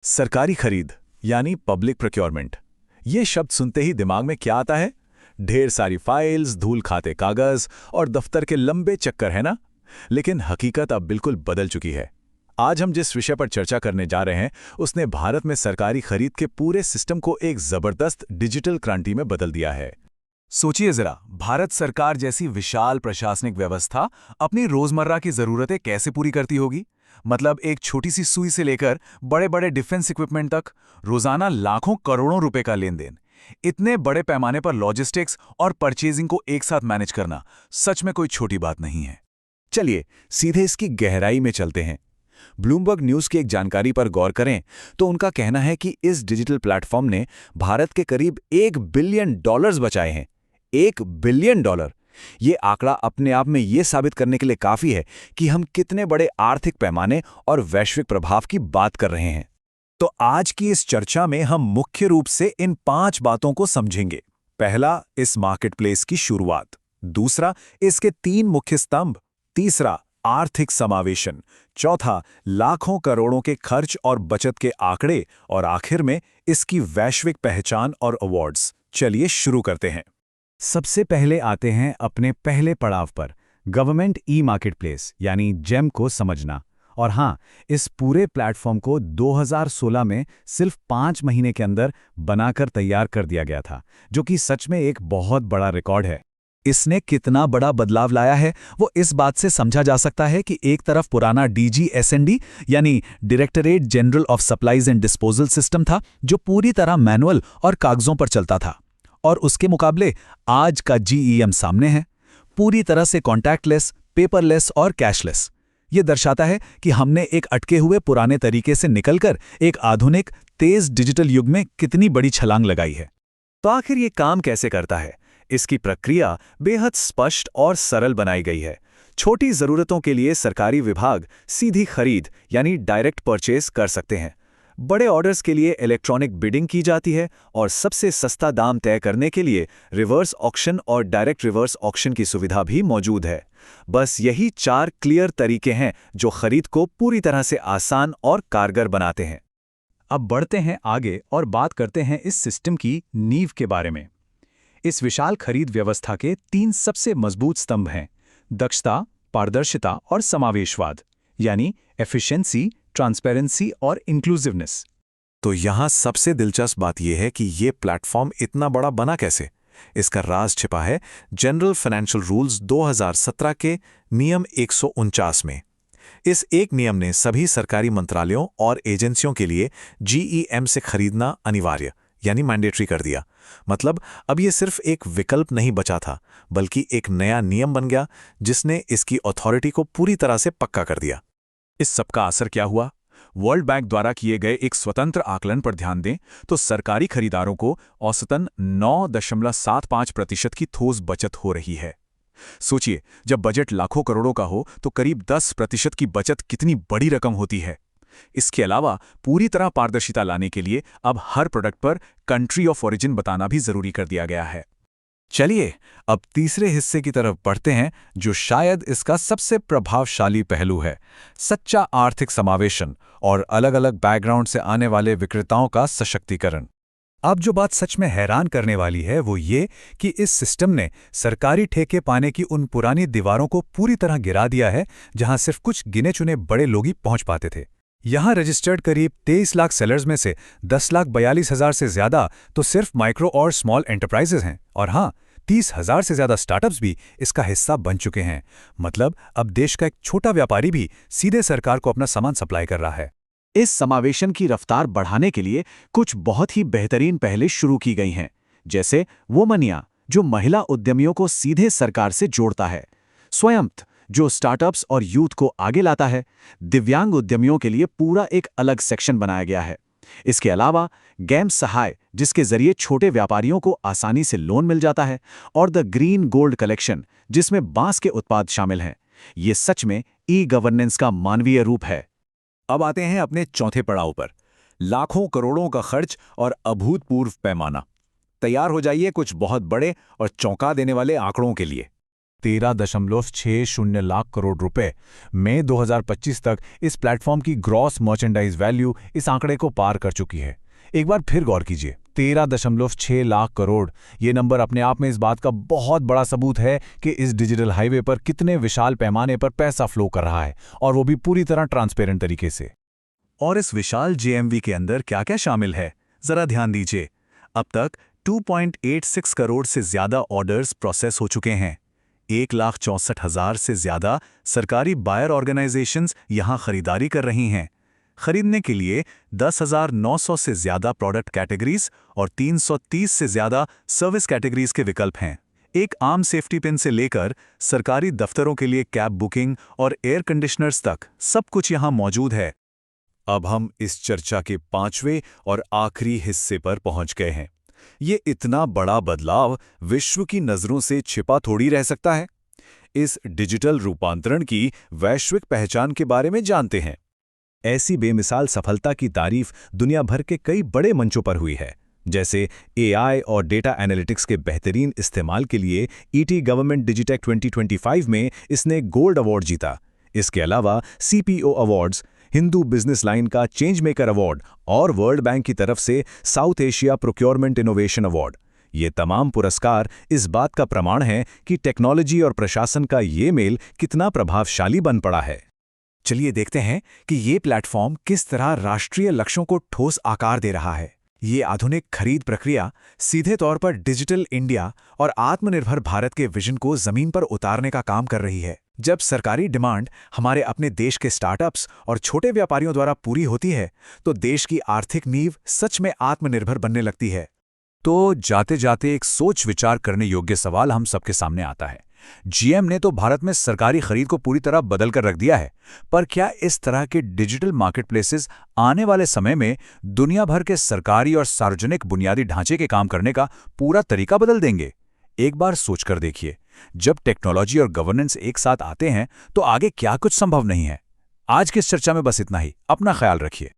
सरकारी खरीद यानी पब्लिक प्रोक्योरमेंट। ये शब्द सुनते ही दिमाग में क्या आता है? ढेर सारी फाइल्स, धूल खाते कागज और दफ्तर के लंबे चक्कर, है ना? लेकिन हकीकत अब बिल्कुल बदल चुकी है। आज हम जिस विषय पर चर्चा करने जा रहे हैं, उसने भारत में सरकारी खरीद के पूरे सिस्टम को एक जबरदस्त डिजिटल क्रांति में बदल दिया है। सोचिए जरा, भारत सरकार जैसी विशाल प्रशासनिक व्यवस्था अपनी रोजमर्रा की जरूरतें कैसे पूरी करती होगी? मतलब एक छोटी सी सुई से लेकर बड़े बड़े डिफेंस इक्विपमेंट तक, रोजाना लाखों करोड़ों रुपए का लेन देन। इतने बड़े पैमाने पर लॉजिस्टिक्स और परचेजिंग को एक साथ मैनेज करना सच में कोई छोटी बात नहीं है। चलिए सीधे इसकी गहराई में चलते हैं। ब्लूमबर्ग न्यूज की एक जानकारी पर गौर करें तो उनका कहना है कि इस डिजिटल प्लेटफॉर्म ने भारत के करीब $1 बिलियन बचाए हैं। $1 बिलियन। ये आंकड़ा अपने आप में ये साबित करने के लिए काफी है कि हम कितने बड़े आर्थिक पैमाने और वैश्विक प्रभाव की बात कर रहे हैं। तो आज की इस चर्चा में हम मुख्य रूप से इन 5 बातों को समझेंगे। पहला, इस मार्केटप्लेस की शुरुआत। दूसरा, इसके 3 मुख्य स्तंभ। तीसरा, आर्थिक समावेशन। चौथा, लाखों करोड़ों के खर्च और बचत के आंकड़े। और आखिर में इसकी वैश्विक पहचान और अवार्ड्स। चलिए शुरू करते हैं। सबसे पहले आते हैं अपने पहले पड़ाव पर, गवर्नमेंट ई मार्केटप्लेस यानी जेम को समझना। और हाँ, इस पूरे प्लेटफॉर्म को 2016 में सिर्फ 5 महीने के अंदर बनाकर तैयार कर दिया गया था, जो कि सच में एक बहुत बड़ा रिकॉर्ड है। इसने कितना बड़ा बदलाव लाया है वो इस बात से समझा जा सकता है कि एक तरफ पुराना DGSND यानी directorate general of supplies and disposal system था, जो पूरी तरह मैनुअल और कागजों पर चलता था, और उसके मुकाबले आज का GEM सामने है, पूरी तरह से कॉन्टैक्टलेस, पेपरलेस और कैशलेस। ये दर्शाता है कि हमने एक अटके हुए पुराने तरीके से निकलकर एक आधुनिक, तेज डिजिटल युग में कितनी बड़ी छलांग लगाई है। तो आखिर ये काम कैसे करता है? इसकी प्रक्रिया बेहद स्पष्ट और सरल बनाई गई है। छोटी जरूरतों के लिए सरकारी विभाग सीधी खरीद यानी डायरेक्ट परचेज कर सकते हैं। बड़े ऑर्डर्स के लिए इलेक्ट्रॉनिक बिडिंग की जाती है, और सबसे सस्ता दाम तय करने के लिए रिवर्स ऑक्शन और डायरेक्ट रिवर्स ऑक्शन की सुविधा भी मौजूद है। बस यही 4 क्लियर तरीके हैं जो खरीद को पूरी तरह से आसान और कारगर बनाते हैं। अब बढ़ते हैं आगे और बात करते हैं इस सिस्टम की नींव के बारे में। इस विशाल खरीद व्यवस्था के 3 सबसे मजबूत स्तंभ हैं: दक्षता, पारदर्शिता और समावेशवाद, यानी एफिशिएंसी, ट्रांसपेरेंसी और इंक्लूसिवनेस। तो यहाँ सबसे दिलचस्प बात यह है कि ये प्लेटफॉर्म इतना बड़ा बना कैसे। इसका राज छिपा है जनरल फाइनेंशियल रूल्स 2017 के नियम 149 में। इस एक नियम ने सभी सरकारी मंत्रालयों और एजेंसियों के लिए GEM से खरीदना अनिवार्य यानी मैंडेटरी कर दिया। मतलब अब ये सिर्फ एक विकल्प नहीं बचा था, बल्कि एक नया नियम बन गया जिसने इसकी अथॉरिटी को पूरी तरह से पक्का कर दिया। इस सबका असर क्या हुआ? वर्ल्ड बैंक द्वारा किए गए एक स्वतंत्र आकलन पर ध्यान दें तो सरकारी खरीदारों को औसतन 9.75% की ठोस बचत हो रही है। सोचिए, जब बजट लाखों करोड़ों का हो तो करीब 10% की बचत कितनी बड़ी रकम होती है। इसके अलावा पूरी तरह पारदर्शिता लाने के लिए अब हर प्रोडक्ट पर कंट्री ऑफ ओरिजिन बताना भी जरूरी कर दिया गया है। चलिए अब तीसरे हिस्से की तरफ बढ़ते हैं, जो शायद इसका सबसे प्रभावशाली पहलू है: सच्चा आर्थिक समावेशन और अलग-अलग बैकग्राउंड से आने वाले विक्रेताओं का सशक्तिकरण। अब जो बात सच में हैरान करने वाली है वो ये कि इस सिस्टम ने सरकारी ठेके पाने की उन पुरानी दीवारों को पूरी तरह गिरा दिया है जहां सिर्फ कुछ गिने चुने बड़े लोग ही पहुंच पाते थे। यहाँ रजिस्टर्ड करीब 23 लाख सेलर्स में से 10,42,000 से ज्यादा तो सिर्फ माइक्रो और स्मॉल एंटरप्राइजेज हैं, और हाँ, 30,000 से ज्यादा स्टार्टअप्स भी इसका हिस्सा बन चुके हैं। मतलब अब देश का एक छोटा व्यापारी भी सीधे सरकार को अपना सामान सप्लाई कर रहा है। इस समावेशन की रफ्तार बढ़ाने के लिए कुछ बहुत ही बेहतरीन पहले शुरू की गई हैं, जैसे वोमनिया, जो महिला उद्यमियों को सीधे सरकार से जोड़ता है; स्वयंत, जो स्टार्टअप्स और यूथ को आगे लाता है; दिव्यांग उद्यमियों के लिए पूरा एक अलग सेक्शन बनाया गया है। इसके अलावा गैम सहाय, जिसके जरिए छोटे व्यापारियों को आसानी से लोन मिल जाता है; और द ग्रीन गोल्ड कलेक्शन, जिसमें बांस के उत्पाद शामिल हैं। ये सच में ई गवर्नेंस का मानवीय रूप है। अब आते हैं अपने चौथे पड़ाव पर, लाखों करोड़ों का खर्च और अभूतपूर्व पैमाना। तैयार हो जाइए कुछ बहुत बड़े और चौंका देने वाले आंकड़ों के लिए। 13.60 लाख करोड़ रुपए। मई 2025 तक इस प्लेटफॉर्म की ग्रॉस मर्चेंडाइज वैल्यू इस आंकड़े को पार कर चुकी है। एक बार फिर गौर कीजिए, 13.6 लाख करोड़। ये नंबर अपने आप में इस बात का बहुत बड़ा सबूत है कि इस डिजिटल हाईवे पर कितने विशाल पैमाने पर पैसा फ्लो कर रहा है, और वो भी पूरी तरह ट्रांसपेरेंट तरीके से। और इस विशाल जेएमवी के अंदर क्या क्या शामिल है, जरा ध्यान दीजिए। अब तक 2.86 करोड़ से ज्यादा ऑर्डर्स प्रोसेस हो चुके हैं। 1,64,000 से ज्यादा सरकारी बायर ऑर्गेनाइजेशंस यहां खरीदारी कर रही हैं। खरीदने के लिए 10,900 से ज्यादा प्रोडक्ट कैटेगरीज और 330 से ज्यादा सर्विस कैटेगरीज के विकल्प हैं। एक आम सेफ्टी पिन से लेकर सरकारी दफ्तरों के लिए कैब बुकिंग और एयर कंडीशनर्स तक सब कुछ यहां मौजूद है। अब हम इस चर्चा के 5वें और आखिरी हिस्से पर पहुंच गए हैं। ये इतना बड़ा बदलाव विश्व की नजरों से छिपा थोड़ी रह सकता है। इस डिजिटल रूपांतरण की वैश्विक पहचान के बारे में जानते हैं। ऐसी बेमिसाल सफलता की तारीफ दुनिया भर के कई बड़े मंचों पर हुई है, जैसे एआई और डेटा एनालिटिक्स के बेहतरीन इस्तेमाल के लिए ईटी गवर्नमेंट डिजिटेक 2025 में इसने गोल्ड अवार्ड जीता। इसके अलावा CPO awards, Hindu business line का चेंज मेकर अवार्ड और वर्ल्ड बैंक की तरफ से south Asia procurement innovation award. ये तमाम पुरस्कार इस बात का प्रमाण हैं कि टेक्नोलॉजी और प्रशासन का ये मेल कितना प्रभावशाली बन पड़ा है। चलिए देखते हैं कि ये प्लेटफॉर्म किस तरह राष्ट्रीय लक्ष्यों को ठोस आकार दे रहा है। ये आधुनिक खरीद प्रक्रिया सीधे तौर पर डिजिटल इंडिया और आत्मनिर्भर भारत के विजन को जमीन पर उतारने का काम कर रही है। जब सरकारी डिमांड हमारे अपने देश के स्टार्टअप्स और छोटे व्यापारियों द्वारा पूरी होती है, तो देश की आर्थिक नींव सच में आत्मनिर्भर बनने लगती है। तो जाते जाते एक सोच विचार करने योग्य सवाल हम सबके सामने आता है। जीएम ने तो भारत में सरकारी खरीद को पूरी तरह बदल कर रख दिया है, पर क्या इस तरह के डिजिटल मार्केटप्लेसेस आने वाले समय में दुनिया भर के सरकारी और सार्वजनिक बुनियादी ढांचे के काम करने का पूरा तरीका बदल देंगे? एक बार सोचकर देखिए, जब टेक्नोलॉजी और गवर्नेंस एक साथ आते हैं तो आगे क्या कुछ संभव नहीं है। आज की इस चर्चा में बस इतना ही। अपना ख्याल रखिए।